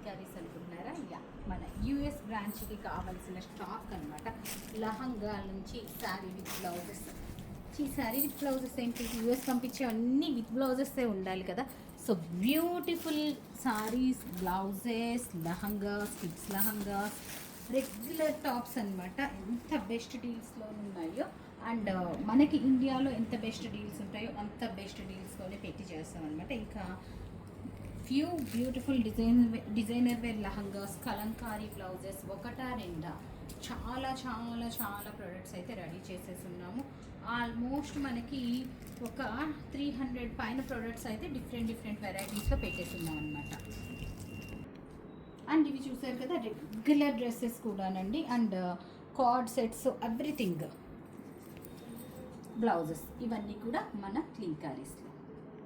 క్లింకారీస్ అనుకుంటున్నారా? యా, మన యూఎస్ బ్రాంచ్కి కావాల్సిన స్టాక్ అనమాట. లహంగా నుంచి శారీ విత్ బ్లౌజెస్. ఈ శారీ విత్ బ్లౌజెస్ ఏంటి, యూఎస్ పంపించే అన్నీ విత్ బ్లౌజెసే ఉండాలి కదా. So beautiful saris, blouses, lehengas, kids lehengas, regular tops అనమాట. ఎంత బెస్ట్ డీల్స్లో ఉన్నాయో, అండ్ మనకి ఇండియాలో ఎంత బెస్ట్ డీల్స్ ఉంటాయో అంత బెస్ట్ డీల్స్లోనే పెట్టి చేస్తాం అనమాట. ఇంకా few beautiful designer wear lehengas, Kalamkari blouses, ఒకటా రెండా, చాలా చాలా చాలా ప్రొడక్ట్స్ అయితే రెడీ చేసేసి ఉన్నాము. ఆల్మోస్ట్ మనకి ఒక 300 పైన ప్రొడక్ట్స్ అయితే డిఫరెంట్ వెరైటీస్లో పెట్టేసి ఉన్నాం అనమాట. అండ్ ఇవి చూసారు కదా, రెగ్యులర్ డ్రెస్సెస్ కూడానండి, and card sets, everything, blouses, ఇవన్నీ కూడా మన క్లింకారీస్.